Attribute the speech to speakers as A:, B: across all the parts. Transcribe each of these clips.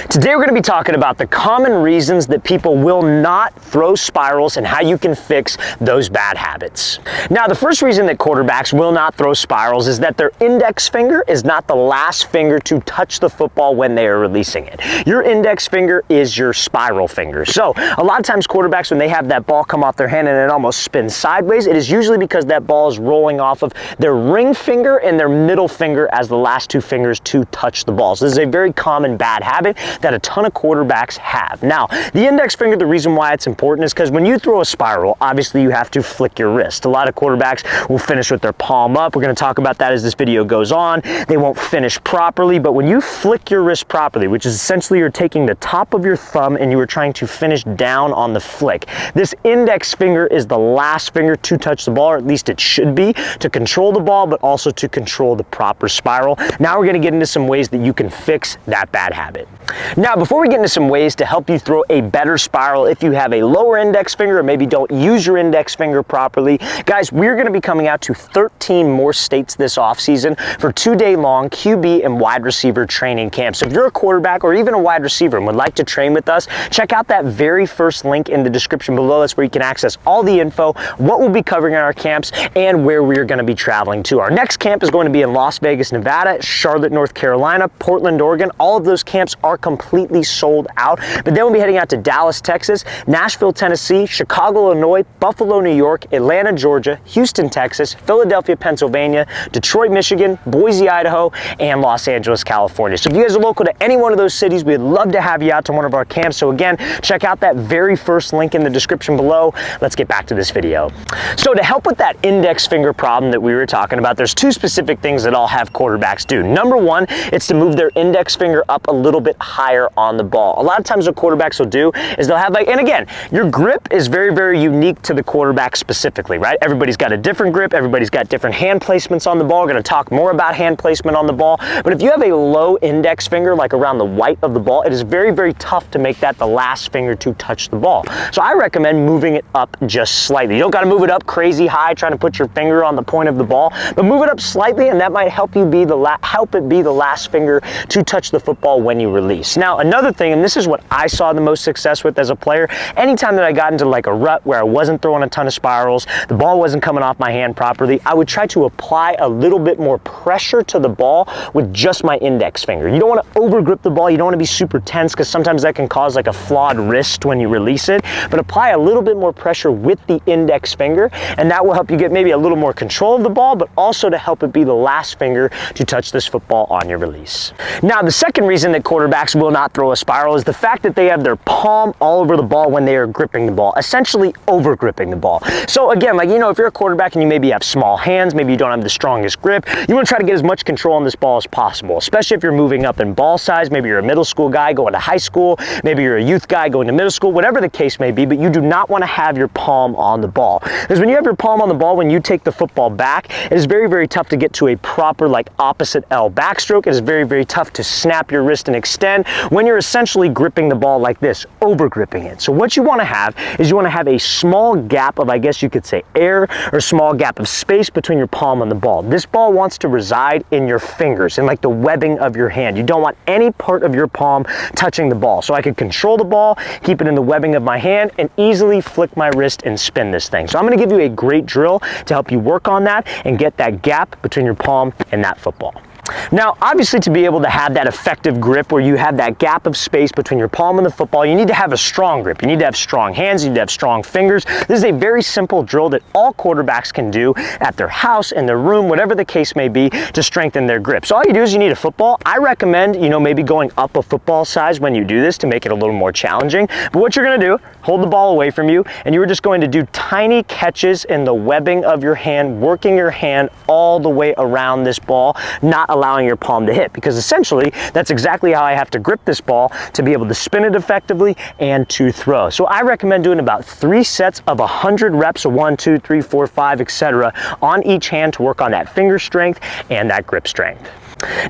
A: Today we're going to be talking about the common reasons that people will not throw spirals and how you can fix those bad habits. Now, the first reason that quarterbacks will not throw spirals is that their index finger is not the last finger to touch the football when they are releasing it. Your index finger is your spiral finger. So a lot of times quarterbacks, when they have that ball come off their hand and it almost spins sideways, it is usually because that ball is rolling off of their ring finger and their middle finger as the last two fingers to touch the ball. So this is a very common bad habit that a ton of quarterbacks have. Now, the index finger, the reason why it's important is because when you throw a spiral, obviously you have to flick your wrist. A lot of quarterbacks will finish with their palm up. We're going to talk about that as this video goes on. They won't finish properly, but when you flick your wrist properly, which is essentially you're taking the top of your thumb and you are trying to finish down on the flick. This index finger is the last finger to touch the ball, or at least it should be, to control the ball, but also to control the proper spiral. Now we're going to get into some ways that you can fix that bad habit. Now, before we get into some ways to help you throw a better spiral if you have a lower index finger or maybe don't use your index finger properly, guys, we're going to be coming out to 13 more states this offseason for 2-day-long QB and wide receiver training camps. So if you're a quarterback or even a wide receiver and would like to train with us, check out that very first link in the description below. That's where you can access all the info, what we'll be covering in our camps, and where we're going to be traveling to. Our next camp is going to be in Las Vegas, Nevada, Charlotte, North Carolina, Portland, Oregon. All of those camps are completely sold out, but then we'll be heading out to Dallas, Texas, Nashville, Tennessee, Chicago, Illinois, Buffalo, New York, Atlanta, Georgia, Houston, Texas, Philadelphia, Pennsylvania, Detroit, Michigan, Boise, Idaho, and Los Angeles, California. So if you guys are local to any one of those cities, we'd love to have you out to one of our camps. So again, check out that very first link in the description below. Let's get back to this video. So to help with that index finger problem that we were talking about, there's two specific things that I'll have quarterbacks do. Number one, it's to move their index finger up a little bit higher on the ball. A lot of times what quarterbacks will do is they'll have and again, your grip is very, very unique to the quarterback specifically, right? Everybody's got a different grip. Everybody's got different hand placements on the ball. We're going to talk more about hand placement on the ball. But if you have a low index finger, like around the white of the ball, it is very, very tough to make that the last finger to touch the ball. So I recommend moving it up just slightly. You don't got to move it up crazy high, trying to put your finger on the point of the ball, but move it up slightly, and that might help you be the last finger to touch the football when you release. Now, another thing, and this is what I saw the most success with as a player, anytime that I got into like a rut where I wasn't throwing a ton of spirals, the ball wasn't coming off my hand properly, I would try to apply a little bit more pressure to the ball with just my index finger. You don't want to over grip the ball. You don't want to be super tense because sometimes that can cause like a flawed wrist when you release it, but apply a little bit more pressure with the index finger, and that will help you get maybe a little more control of the ball, but also to help it be the last finger to touch this football on your release. Now, the second reason that quarterbacks will not throw a spiral is the fact that they have their palm all over the ball when they are gripping the ball, essentially over gripping the ball. So again, like, if you're a quarterback and you maybe have small hands, maybe you don't have the strongest grip, you want to try to get as much control on this ball as possible, especially if you're moving up in ball size. Maybe you're a middle school guy going to high school, maybe you're a youth guy going to middle school, whatever the case may be, but you do not want to have your palm on the ball. Because when you have your palm on the ball, when you take the football back, it is very, very tough to get to a proper like opposite L backstroke. It is very, very tough to snap your wrist and extend when you're essentially gripping the ball like this, over gripping it. So what you want to have is you want to have a small gap of, I guess you could say, air or small gap of space between your palm and the ball. This ball wants to reside in your fingers, in like the webbing of your hand. You don't want any part of your palm touching the ball. So I could control the ball, keep it in the webbing of my hand, and easily flick my wrist and spin this thing. So I'm going to give you a great drill to help you work on that and get that gap between your palm and that football. Now, obviously, to be able to have that effective grip where you have that gap of space between your palm and the football, you need to have a strong grip. You need to have strong hands. You need to have strong fingers. This is a very simple drill that all quarterbacks can do at their house, in their room, whatever the case may be, to strengthen their grip. So all you do is you need a football. I recommend, maybe going up a football size when you do this to make it a little more challenging. But what you're going to do, hold the ball away from you, and you are just going to do tiny catches in the webbing of your hand, working your hand all the way around this ball, not allowing your palm to hit, because essentially that's exactly how I have to grip this ball to be able to spin it effectively and to throw. So I recommend doing about 3 sets of 100 reps, so 1, 2, 3, 4, 5, etc. on each hand to work on that finger strength and that grip strength.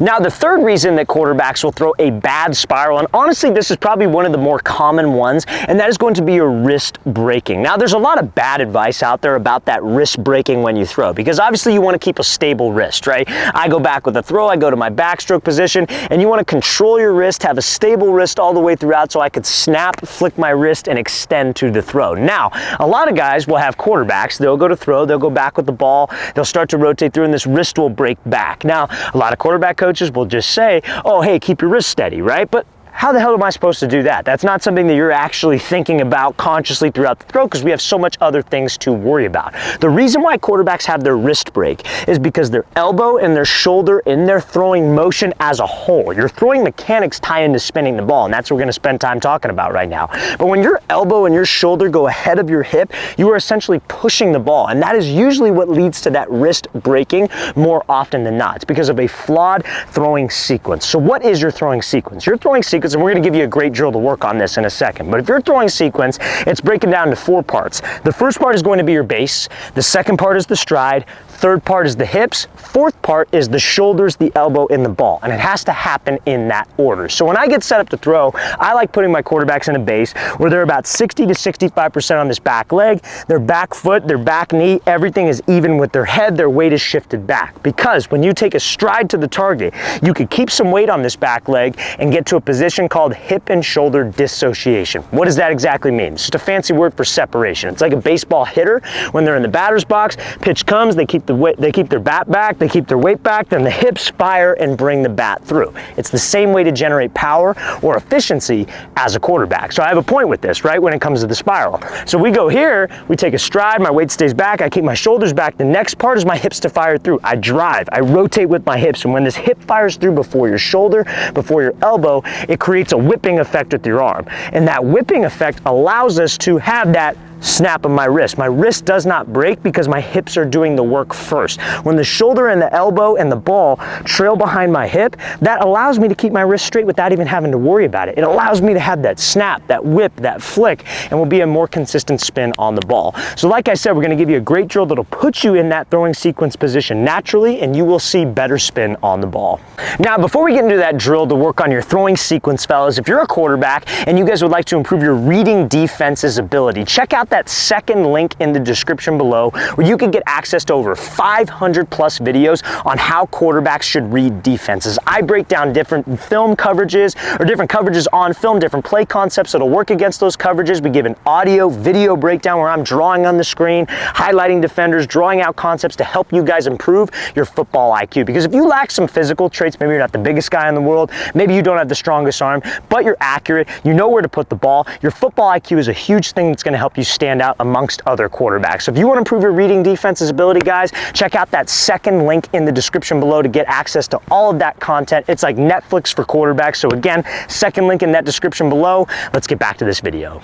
A: Now, the third reason that quarterbacks will throw a bad spiral, and honestly, this is probably one of the more common ones, and that is going to be your wrist breaking. Now, there's a lot of bad advice out there about that wrist breaking when you throw, because obviously you want to keep a stable wrist, right? I go back with a throw, I go to my backstroke position, and you want to control your wrist, have a stable wrist all the way throughout so I could snap, flick my wrist, and extend to the throw. Now, a lot of guys will have quarterbacks, they'll go to throw, they'll go back with the ball, they'll start to rotate through, and this wrist will break back. Now, a lot of quarterbacks coaches will just say, oh, hey, keep your wrist steady, right? But how the hell am I supposed to do that? That's not something that you're actually thinking about consciously throughout the throw, because we have so much other things to worry about. The reason why quarterbacks have their wrist break is because their elbow and their shoulder in their throwing motion as a whole, your throwing mechanics tie into spinning the ball, and that's what we're going to spend time talking about right now. But when your elbow and your shoulder go ahead of your hip, you are essentially pushing the ball, and that is usually what leads to that wrist breaking more often than not. It's because of a flawed throwing sequence. So what is your throwing sequence? Your throwing sequence, and we're going to give you a great drill to work on this in a second, but if you're throwing sequence, it's breaking down to 4 parts. The first part is going to be your base, the second part is the stride, third part is the hips, fourth part is the shoulders, the elbow, and the ball, and it has to happen in that order. So when I get set up to throw, I like putting my quarterbacks in a base where they're about 60 to 65% on this back leg, their back foot, their back knee, everything is even with their head, their weight is shifted back. Because when you take a stride to the target, you could keep some weight on this back leg and get to a position called hip and shoulder dissociation. What does that exactly mean? It's just a fancy word for separation. It's like a baseball hitter when they're in the batter's box, pitch comes, they keep their bat back, they keep their weight back, then the hips fire and bring the bat through. It's the same way to generate power or efficiency as a quarterback. So I have a point with this, right, when it comes to the spiral. So we go here, we take a stride, my weight stays back, I keep my shoulders back. The next part is my hips to fire through. I drive, I rotate with my hips, and when this hip fires through before your shoulder, before your elbow, it creates a whipping effect with your arm. And that whipping effect allows us to have that snap of my wrist. My wrist does not break because my hips are doing the work first. When the shoulder and the elbow and the ball trail behind my hip, that allows me to keep my wrist straight without even having to worry about it. It allows me to have that snap, that whip, that flick, and will be a more consistent spin on the ball. So like I said, we're going to give you a great drill that'll put you in that throwing sequence position naturally, and you will see better spin on the ball. Now, before we get into that drill to work on your throwing sequence, fellas, if you're a quarterback and you guys would like to improve your reading defense's ability, check out that second link in the description below where you can get access to over 500 plus videos on how quarterbacks should read defenses. I break down different film coverages or different coverages on film, different play concepts that'll work against those coverages. We give an audio video breakdown where I'm drawing on the screen, highlighting defenders, drawing out concepts to help you guys improve your football IQ. Because if you lack some physical traits, maybe you're not the biggest guy in the world, maybe you don't have the strongest arm, but you're accurate, you know where to put the ball, your football IQ is a huge thing that's going to help you stand out amongst other quarterbacks. So if you want to improve your reading defense's ability, guys, check out that second link in the description below to get access to all of that content. It's like Netflix for quarterbacks. So again, second link in that description below. Let's get back to this video.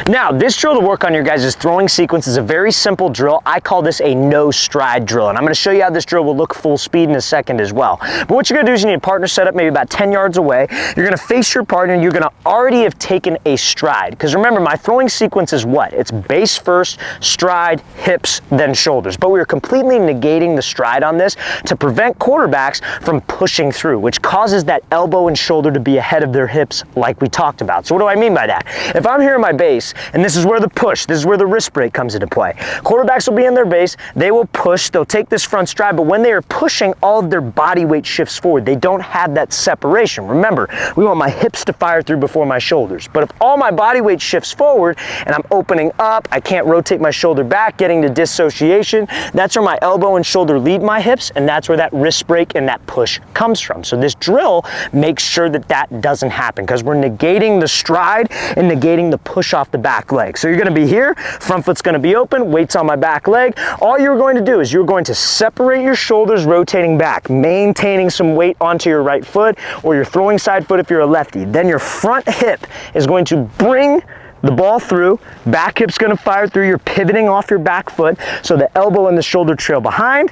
A: Now, this drill to work on your guys' throwing sequence is a very simple drill. I call this a no stride drill, and I'm going to show you how this drill will look full speed in a second as well. But what you're going to do is you need a partner set up maybe about 10 yards away. You're going to face your partner, and you're going to already have taken a stride. Because remember, my throwing sequence is what? It's base first, stride, hips, then shoulders. But we are completely negating the stride on this to prevent quarterbacks from pushing through, which causes that elbow and shoulder to be ahead of their hips like we talked about. So what do I mean by that? If I'm here in my base, and this is where the push, this is where the wrist break comes into play. Quarterbacks will be in their base, they will push, they'll take this front stride, but when they are pushing, all of their body weight shifts forward. They don't have that separation. Remember, we want my hips to fire through before my shoulders. But if all my body weight shifts forward and I'm opening up, I can't rotate my shoulder back, getting to dissociation. That's where my elbow and shoulder lead my hips, and that's where that wrist break and that push comes from. So this drill makes sure that that doesn't happen because we're negating the stride and negating the push off the back leg. So you're going to be here, front foot's going to be open, weight's on my back leg. All you're going to do is you're going to separate your shoulders, rotating back, maintaining some weight onto your right foot or your throwing side foot if you're a lefty. Then your front hip is going to bring the ball through, back hip's going to fire through, you're pivoting off your back foot, so the elbow and the shoulder trail behind,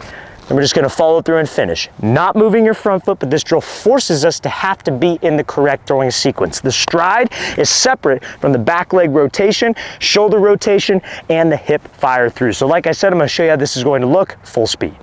A: and we're just going to follow through and finish. Not moving your front foot, but this drill forces us to have to be in the correct throwing sequence. The stride is separate from the back leg rotation, shoulder rotation, and the hip fire through. So like I said, I'm going to show you how this is going to look full speed.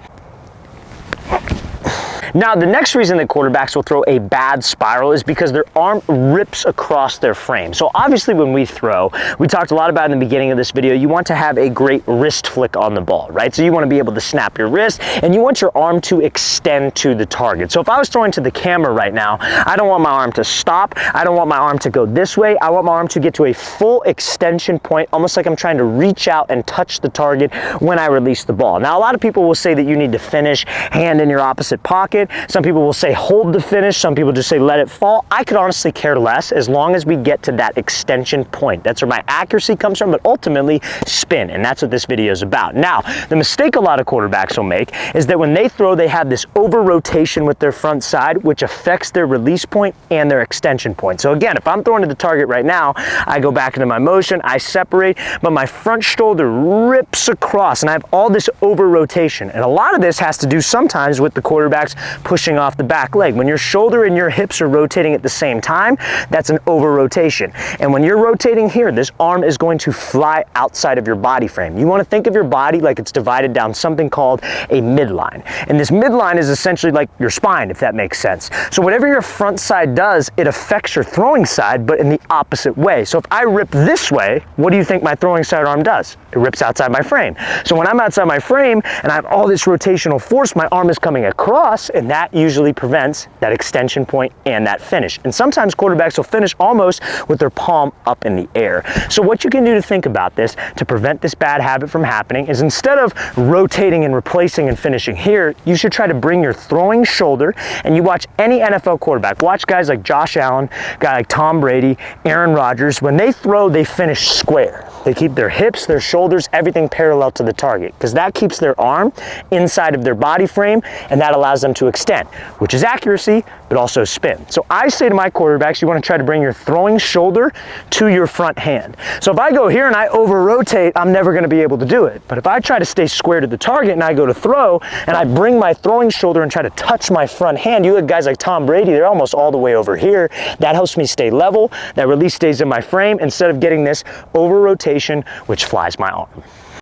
A: Now, the next reason that quarterbacks will throw a bad spiral is because their arm rips across their frame. So obviously when we throw, we talked a lot about in the beginning of this video, you want to have a great wrist flick on the ball, right? So you want to be able to snap your wrist and you want your arm to extend to the target. So if I was throwing to the camera right now, I don't want my arm to stop. I don't want my arm to go this way. I want my arm to get to a full extension point, almost like I'm trying to reach out and touch the target when I release the ball. Now, a lot of people will say that you need to finish hand in your opposite pocket. Some people will say hold the finish. Some people just say let it fall. I could honestly care less as long as we get to that extension point. That's where my accuracy comes from, but ultimately spin, and that's what this video is about. Now, the mistake a lot of quarterbacks will make is that when they throw, they have this over rotation with their front side, which affects their release point and their extension point. So again, if I'm throwing to the target right now, I go back into my motion, I separate, but my front shoulder rips across and I have all this over rotation. And a lot of this has to do sometimes with the quarterbacks pushing off the back leg. When your shoulder and your hips are rotating at the same time, that's an over rotation. And when you're rotating here, this arm is going to fly outside of your body frame. You want to think of your body like it's divided down something called a midline. And this midline is essentially like your spine, if that makes sense. So whatever your front side does, it affects your throwing side, but in the opposite way. So if I rip this way, what do you think my throwing side arm does? It rips outside my frame. So when I'm outside my frame and I have all this rotational force, my arm is coming across, and that usually prevents that extension point and that finish. And sometimes quarterbacks will finish almost with their palm up in the air. So what you can do to think about this to prevent this bad habit from happening is instead of rotating and replacing and finishing here, you should try to bring your throwing shoulder, and you watch any NFL quarterback, watch guys like Josh Allen, guy like Tom Brady, Aaron Rodgers, when they throw, they finish square. They keep their hips, their shoulders, everything parallel to the target, because that keeps their arm inside of their body frame, and that allows them to extend, which is accuracy, but also spin. So I say to my quarterbacks, you want to try to bring your throwing shoulder to your front hand. So if I go here and I over rotate, I'm never going to be able to do it. But if I try to stay square to the target and I go to throw and I bring my throwing shoulder and try to touch my front hand, you look at guys like Tom Brady, they're almost all the way over here. That helps me stay level. That release stays in my frame instead of getting this over rotation, which flies my arm.